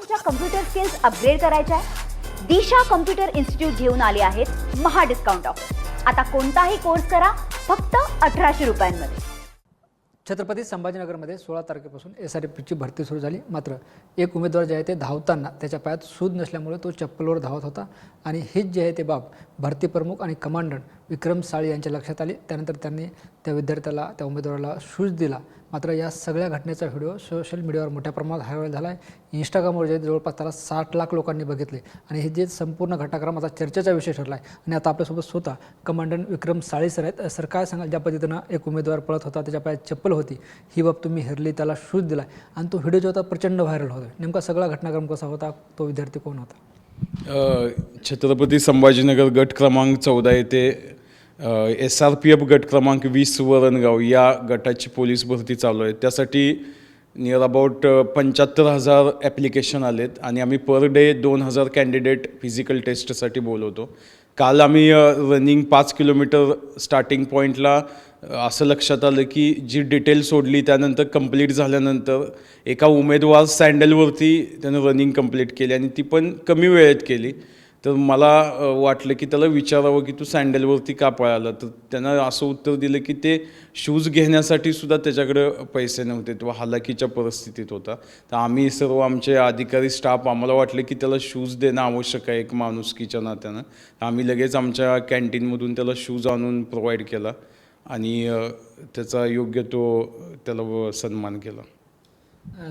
तुमच्या computer skills upgrade करायच्या आहे? दिशा कम्प्युटर इन्स्टिट्यूट घेऊन आले आहेत महा डिस्काउंट ऑफर। आता कोणताही कोर्स करा फक्त 1800 रुपयांमध्ये। छत्रपती संभाजीनगरमध्ये 16 तारखेपासून SRPची भरती सुरू झाली। मात्र एक उमेदवार जे आहे ते धावताना त्याच्या पायात सूज नसल्यामुळे तो चप्पलवर धावत होता आणि हेच जे आहे ते बाब भरती प्रमुख आणि कमांडंट विक्रम साळी यांच्या लक्षात आली। त्यानंतर त्यांनी त्या विद्यार्थ्याला त्या उमेदवाराला शूज दिला। मात्र या सगळ्या घटनेचा व्हिडिओ सोशल मीडियावर मोठ्या प्रमाणात व्हायरल झाला आहे। इंस्टाग्रामवर जे जवळपास त्याला 60 लाख लोकांनी बघितले आणि हे जे संपूर्ण घटनाक्रम आता चर्चेचा विषय ठरला आहे। आणि आता आपल्यासोबत स्वतः कमांडंट विक्रम साळी सर आहेत। सर, काय सांगाल, ज्या पद्धतीनं एक उमेदवार पळत होता, त्याच्या पायात चप्पल होती, ही बाब तुम्ही हेरली, त्याला शूज दिला आणि तो व्हिडिओ जो होता प्रचंड व्हायरल होता, नेमका सगळा घटनाक्रम कसा होता, तो विद्यार्थी कोण होता? छत्रपती संभाजीनगर गट क्रमांक 14 येथे SRPF गट क्रमांक 20 वरणगाव या गटाची पोलीस भरती चालू आहे। त्यासाठी नियर अबाउट 75,000 ॲप्लिकेशन आलेत आणि आम्ही पर डे 2,000 कॅन्डिडेट फिजिकल टेस्टसाठी बोलवतो। काल आम्ही रनिंग 5 किलोमीटर स्टार्टिंग पॉईंटला असं लक्षात आलं की जी डिटेल सोडली त्यानंतर कंप्लीट झाल्यानंतर एका उमेदवार सँडलवरती त्यानं रनिंग कंप्लीट केली आणि ती पण कमी वेळेत केली। तर मला वाटलं की त्याला विचारावं की तू सँडलवरती का पळाला, तर त्यानं असं उत्तर दिलं की ते शूज घेण्यासाठी सुद्धा त्याच्याकडे पैसे नव्हते, तो हालाकीच्या परिस्थितीत होता। तर आम्ही सर्व आमचे अधिकारी स्टाफ आम्हाला वाटलं की त्याला शूज देणं आवश्यक आहे एक माणुसकीच्या नात्यानं। आम्ही लगेच आमच्या कॅन्टीनमधून त्याला शूज आणून प्रोव्हाइड केला आणि त्याचा योग्य तो त्याला सन्मान केला।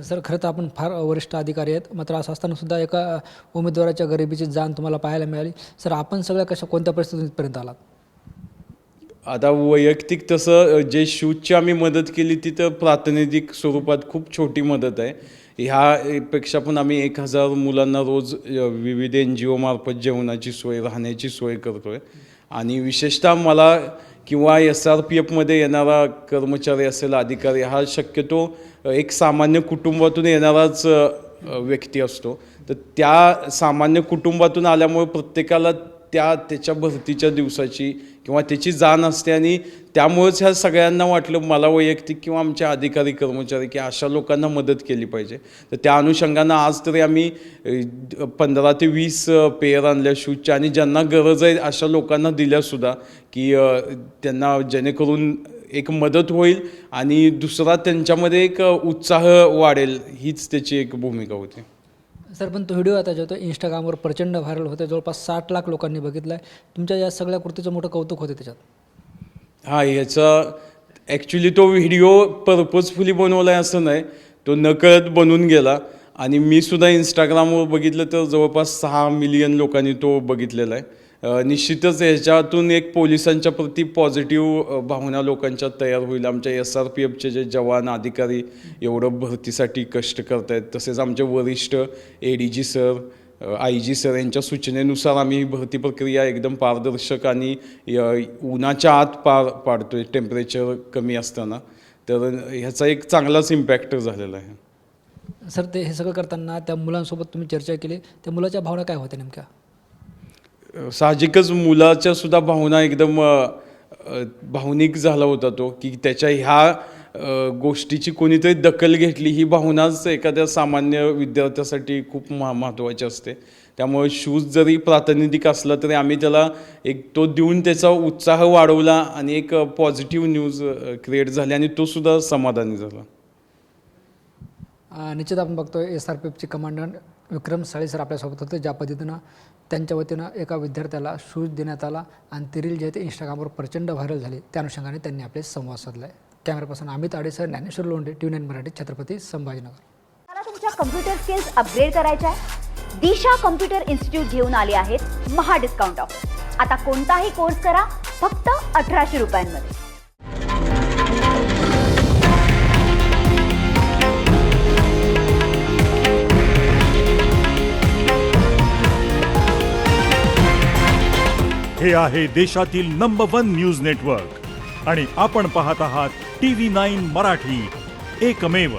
सर, खरं तर आपण फार वरिष्ठ अधिकारी आहेत, मात्र असं असताना सुद्धा एका उमेदवाराच्या गरिबीची जाण तुम्हाला पाहायला मिळाली। सर, आपण सगळ्या कोणत्या परिस्थितीपर्यंत आलात? आता वैयक्तिक तसं जे शूजची आम्ही मदत केली ती तर प्रातिनिधिक स्वरूपात खूप छोटी मदत आहे। ह्यापेक्षा पण आम्ही 1000 मुलांना रोज विविध NGO मार्फत जेवणाची सोय, राहण्याची सोय करतो आहे। आणि विशेषतः मला किंवा SRPFमध्ये येणारा कर्मचारी असेल, अधिकारी, हा शक्यतो एक सामान्य कुटुंबातून येणाराच व्यक्ती असतो। तर त्या सामान्य कुटुंबातून आल्यामुळे प्रत्येकाला त्याच्या भरतीच्या दिवसाची किंवा त्याची जाण असते आणि त्यामुळेच ह्या सगळ्यांना वाटलं, मला वैयक्तिक किंवा आमचे अधिकारी कर्मचारी, की अशा लोकांना मदत केली पाहिजे। तर त्या अनुषंगानं आज तरी आम्ही 15 ते 20 पेअर आणल्या शूजच्या आणि ज्यांना गरज आहे अशा लोकांना दिल्यासुद्धा, की त्यांना जेणेकरून एक मदत होईल आणि दुसरा त्यांच्यामध्ये एक उत्साह वाढेल, हीच त्याची एक भूमिका होती। सर, पण तो व्हिडिओ आता जो होतो इंस्टाग्रामवर प्रचंड व्हायरल होतो, जवळपास 60 लाख लोकांनी बघितला आहे। तुमच्या या सगळ्या कृतीचं मोठं कौतुक होते त्याच्यात। हां, ह्याचा ॲक्च्युली तो व्हिडिओ पर्पजफुली बनवला आहे असं नाही, तो नकळत बनून गेला आणि मी सुद्धा इंस्टाग्रामवर बघितलं तर जवळपास 6 मिलियन लोकांनी तो बघितलेला आहे। निश्चितच ह्याच्यातून एक पोलिसांच्या प्रती पॉझिटिव्ह भावना लोकांच्या तयार होईल। आमच्या SRPFचे जे जवान अधिकारी एवढं भरतीसाठी कष्ट करत आहेत, तसेच आमचे वरिष्ठ ADG सर, IG सर यांच्या सूचनेनुसार आम्ही ही भरती प्रक्रिया एकदम पारदर्शक आणि उन्हाच्या आत पाडतो आहे, टेम्परेचर कमी असताना। तर ह्याचा एक चांगलाच इम्पॅक्ट झालेला आहे। सर, ते हे सगळं करताना त्या मुलांसोबत तुम्ही चर्चा केली, त्या मुलाच्या भावना काय होत्या नेमक्या? साहजिकच मुलाच्या सुद्धा भावना एकदम भावनिक झाला होता तो, की त्याच्या ह्या गोष्टीची कोणीतरी दखल घेतली, ही भावनाच एखाद्या सामान्य विद्यार्थ्यासाठी खूप महत्त्वाची असते। त्यामुळे शूज जरी प्रातिनिधिक असला तरी आम्ही त्याला एक तो देऊन त्याचा उत्साह वाढवला आणि एक पॉझिटिव्ह न्यूज क्रिएट झाली आणि तो सुद्धा समाधानी झाला। निश्चित आपण बघतोय SRPFचे कमांडंट विक्रम साळी सर आपल्यासोबत होते। ज्या पद्धतीनं त्यांच्या वतीनं एका विद्यार्थ्याला शूज देण्यात आला आणि ती रील जे आहे ते इंस्टाग्रामवर प्रचंड व्हायरल झाली, त्या अनुषंगाने त्यांनी आपले संवाद साधला आहे। कॅमेरापर्सन अमित आडेसर, ज्ञानेश्वर लोंढे, TV9 मराठी, छत्रपती संभाजीनगर। मला तुमच्या कम्प्युटर स्किल्स अपग्रेड करायच्या आहे? दिशा कम्प्युटर इन्स्टिट्यूट घेऊन आले आहेत महा डिस्काउंट ऑफर। आता कोणताही कोर्स करा फक्त 1800 रुपयांमध्ये। हे आहे देशातील नंबर 1 न्यूज नेटवर्क आणि आपण पाहत आहात TV9 मराठी, एकमेव।